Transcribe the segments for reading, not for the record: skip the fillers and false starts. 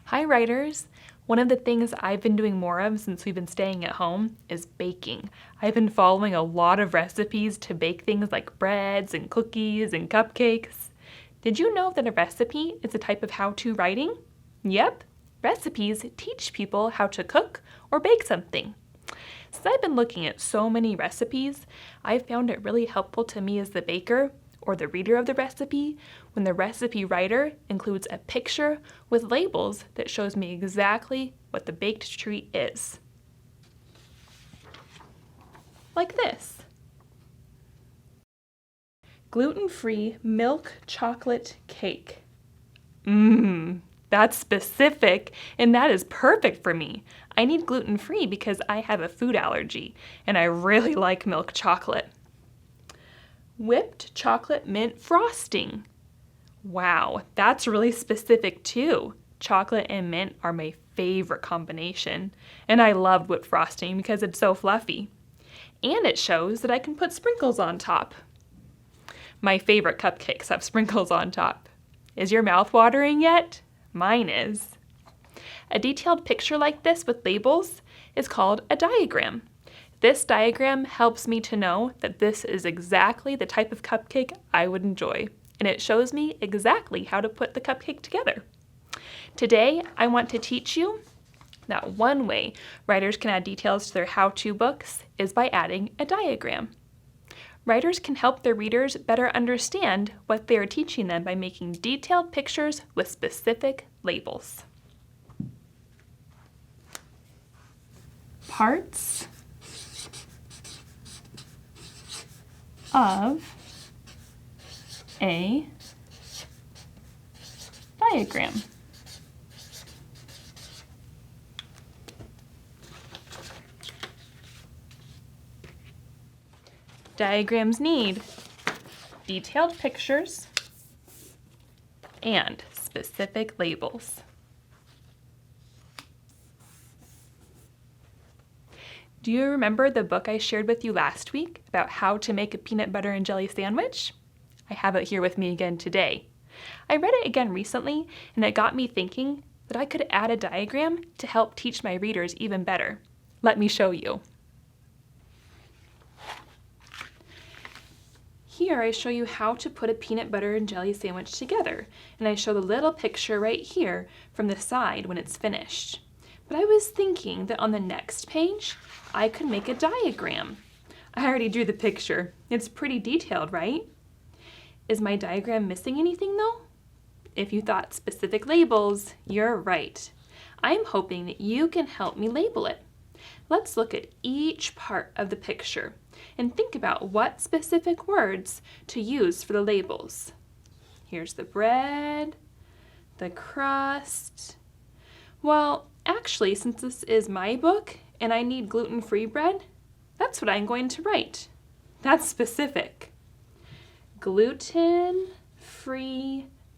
Hi writers! One of the things I've been doing more of since we've been staying at home is baking. I've been following a lot of recipes to bake things like breads and cookies and cupcakes. Did you know that a recipe is a type of how-to writing? Yep, recipes teach people how to cook or bake something. Since I've been looking at so many recipes, I've found it really helpful to me as the baker or the reader of the recipe when the recipe writer includes a picture with labels that shows me exactly what the baked treat is. Like this. Gluten-free milk chocolate cake. That's specific, and that is perfect for me. I need gluten-free because I have a food allergy, and I really like milk chocolate. Whipped chocolate mint frosting. Wow, that's really specific too. Chocolate and mint are my favorite combination, and I love whipped frosting because it's so fluffy. And it shows that I can put sprinkles on top. My favorite cupcakes have sprinkles on top. Is your mouth watering yet? Mine is. A detailed picture like this with labels is called a diagram. This diagram helps me to know that this is exactly the type of cupcake I would enjoy, and it shows me exactly how to put the cupcake together. Today, I want to teach you that one way writers can add details to their how-to books is by adding a diagram. Writers can help their readers better understand what they are teaching them by making detailed pictures with specific labels. Parts of a diagram. Diagrams need detailed pictures and specific labels. Do you remember the book I shared with you last week about how to make a peanut butter and jelly sandwich? I have it here with me again today. I read it again recently, and it got me thinking that I could add a diagram to help teach my readers even better. Let me show you. Here I show you how to put a peanut butter and jelly sandwich together, and I show the little picture right here from the side when it's finished. But I was thinking that on the next page, I could make a diagram. I already drew the picture. It's pretty detailed, right? Is my diagram missing anything though? If you thought specific labels, you're right. I'm hoping that you can help me label it. Let's look at each part of the picture and think about what specific words to use for the labels. Here's the bread, the crust. Well, actually, since this is my book and I need gluten-free bread, that's what I'm going to write. That's specific. Gluten-free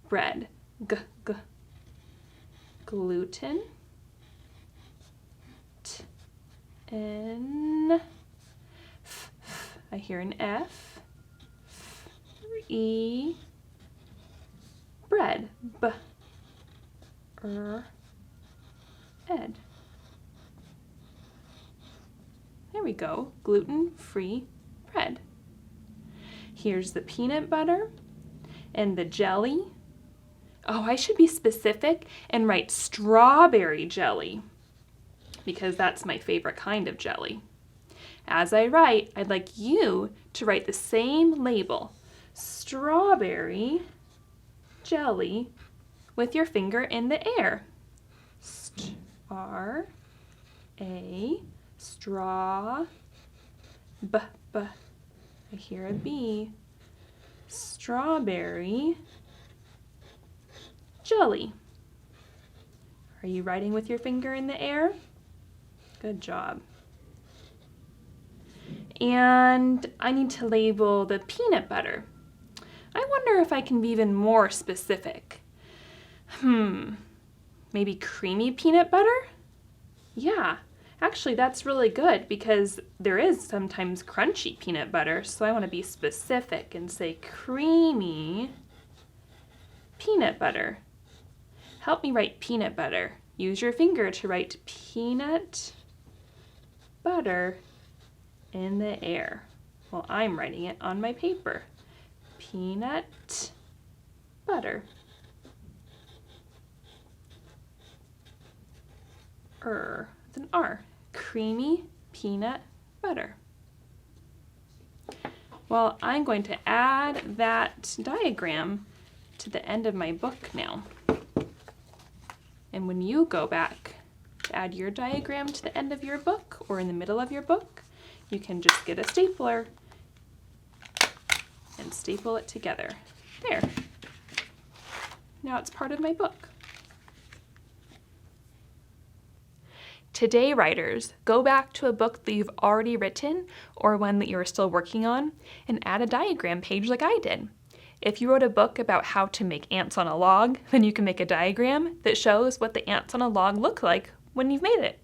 bread. Gluten. N. I hear an F. E. Bread. B. Ed. There we go. Gluten-free bread. Here's the peanut butter and the jelly. Oh, I should be specific and write strawberry jelly because that's my favorite kind of jelly. As I write, I'd like you to write the same label, strawberry jelly, with your finger in the air. R, A, straw, B, I hear a B, strawberry jelly. Are you writing with your finger in the air? Good job. And I need to label the peanut butter. I wonder if I can be even more specific. Maybe creamy peanut butter? Yeah, actually that's really good because there is sometimes crunchy peanut butter, so I want to be specific and say creamy peanut butter. Help me write peanut butter. Use your finger to write peanut butter in the air. Well, I'm writing it on my paper. Peanut butter. It's an R. Creamy peanut butter. Well, I'm going to add that diagram to the end of my book now. And when you go back to add your diagram to the end of your book or in the middle of your book, you can just get a stapler and staple it together. There. Now it's part of my book. Today, writers, go back to a book that you've already written or one that you're still working on and add a diagram page like I did. If you wrote a book about how to make ants on a log, then you can make a diagram that shows what the ants on a log look like when you've made it.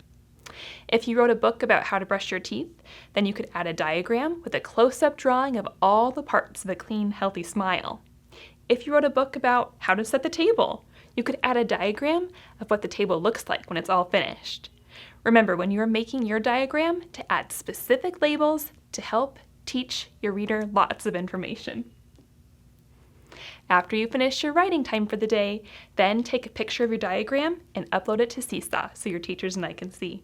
If you wrote a book about how to brush your teeth, then you could add a diagram with a close-up drawing of all the parts of a clean, healthy smile. If you wrote a book about how to set the table, you could add a diagram of what the table looks like when it's all finished. Remember, when you're making your diagram, to add specific labels to help teach your reader lots of information. After you finish your writing time for the day, then take a picture of your diagram and upload it to Seesaw so your teachers and I can see.